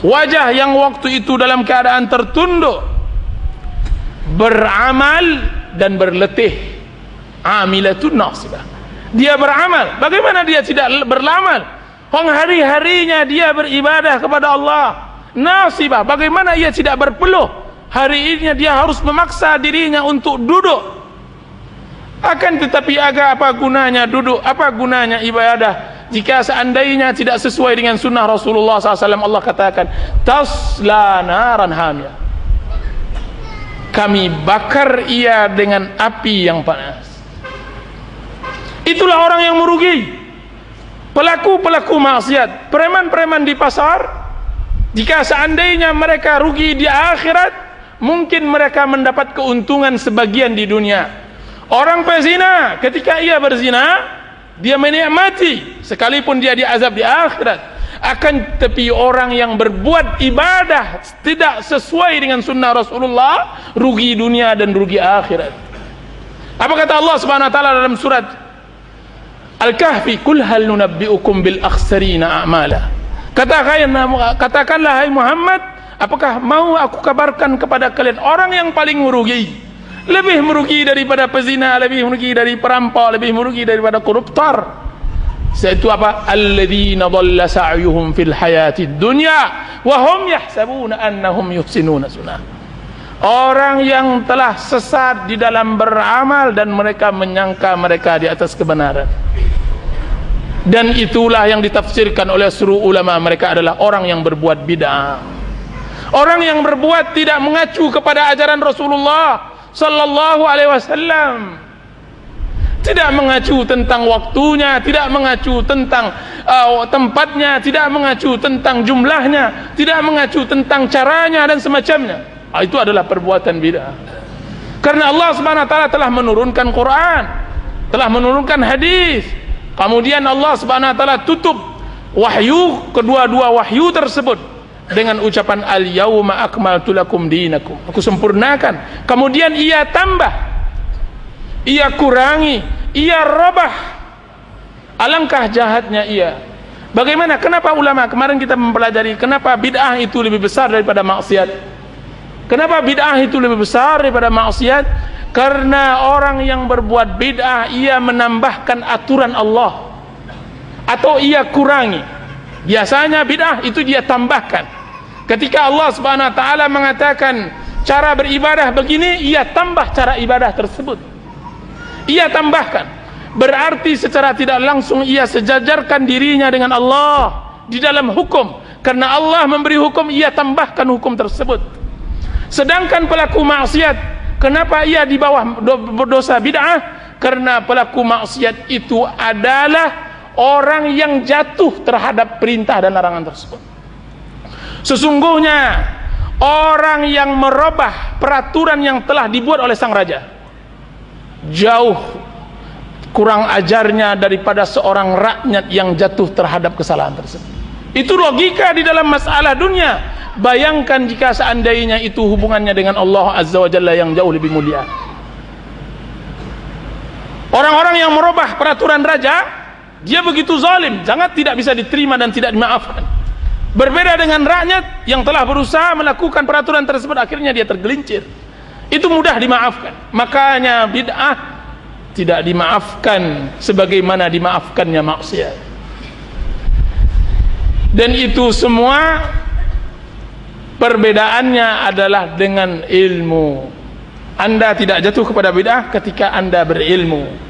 wajah yang waktu itu dalam keadaan tertunduk, beramal dan berletih. Amilatun nasibah. Dia beramal, bagaimana dia tidak beramal? Hari-harinya dia beribadah kepada Allah. Nasibah, bagaimana ia tidak berpeluh? Hari ini dia harus memaksa dirinya untuk duduk. Akan tetapi apa gunanya duduk? Apa gunanya ibadah jika seandainya tidak sesuai dengan sunnah Rasulullah SAW? Allah katakan, tasla naran hamiyah, kami bakar ia dengan api yang panas. Itulah orang yang merugi. Pelaku-pelaku maksiat, preman-preman di pasar, jika seandainya mereka rugi di akhirat, mungkin mereka mendapat keuntungan sebagian di dunia. Orang pezina, ketika ia berzina, dia menikmati, sekalipun dia diazab di akhirat. Akan tetapi orang yang berbuat ibadah tidak sesuai dengan sunnah Rasulullah, rugi dunia dan rugi akhirat. Apa kata Allah Subhanahu wa taala dalam surat Al-Kahfi, "Qul hal nunabbi'ukum bil akhsarina a'mala." Katakanlah hai Muhammad, apakah mau aku kabarkan kepada kalian orang yang paling merugi? Lebih merugi daripada pezina, lebih merugi dari perampok, lebih merugi daripada koruptor. Yaitu apa? Alladzina dhalla sa'yuhum fil hayatid dunya wa hum yahsabuna annahum yuhsinuna sunah. Orang yang telah sesat di dalam beramal dan mereka menyangka mereka di atas kebenaran. Dan itulah yang ditafsirkan oleh seluruh ulama, mereka adalah orang yang berbuat bid'ah. Orang yang berbuat tidak mengacu kepada ajaran Rasulullah sallallahu alaihi wasallam, tidak mengacu tentang waktunya, tidak mengacu tentang tempatnya, tidak mengacu tentang jumlahnya, tidak mengacu tentang caranya dan semacamnya. Itu adalah perbuatan bid'ah. Karena Allah Subhanahu wa taala telah menurunkan Quran, telah menurunkan hadis. Kemudian Allah Subhanahu wa taala tutup wahyu, kedua-dua wahyu tersebut dengan ucapan al-yauma akmaltu lakum dinakum, aku sempurnakan. Kemudian ia tambah, ia kurangi, ia robah. Alangkah jahatnya ia. Bagaimana? Kenapa ulama kemarin kita mempelajari kenapa bid'ah itu lebih besar daripada maksiat? Kenapa bid'ah itu lebih besar daripada maksiat? Karena orang yang berbuat bid'ah, ia menambahkan aturan Allah atau ia kurangi. Biasanya bid'ah itu dia tambahkan. Ketika Allah Subhanahu wa taala mengatakan cara beribadah begini, ia tambah cara ibadah tersebut. Ia tambahkan. Berarti secara tidak langsung ia sejajarkan dirinya dengan Allah di dalam hukum. Karena Allah memberi hukum, ia tambahkan hukum tersebut. Sedangkan pelaku maksiat, kenapa ia di bawah dosa bid'ah? Karena pelaku maksiat itu adalah orang yang jatuh terhadap perintah dan larangan tersebut. Sesungguhnya orang yang merubah peraturan yang telah dibuat oleh sang raja jauh kurang ajarnya daripada seorang rakyat yang jatuh terhadap kesalahan tersebut. Itu logika di dalam masalah dunia. Bayangkan jika seandainya itu hubungannya dengan Allah Azza wa Jalla yang jauh lebih mulia. Orang-orang yang merubah peraturan raja, dia begitu zalim, sangat tidak bisa diterima dan tidak dimaafkan. Berbeda dengan rakyat yang telah berusaha melakukan peraturan tersebut, akhirnya dia tergelincir. Itu mudah dimaafkan. Makanya bid'ah tidak dimaafkan sebagaimana dimaafkannya maksiat. Dan itu semua perbedaannya adalah dengan ilmu. Anda tidak jatuh kepada bid'ah ketika Anda berilmu.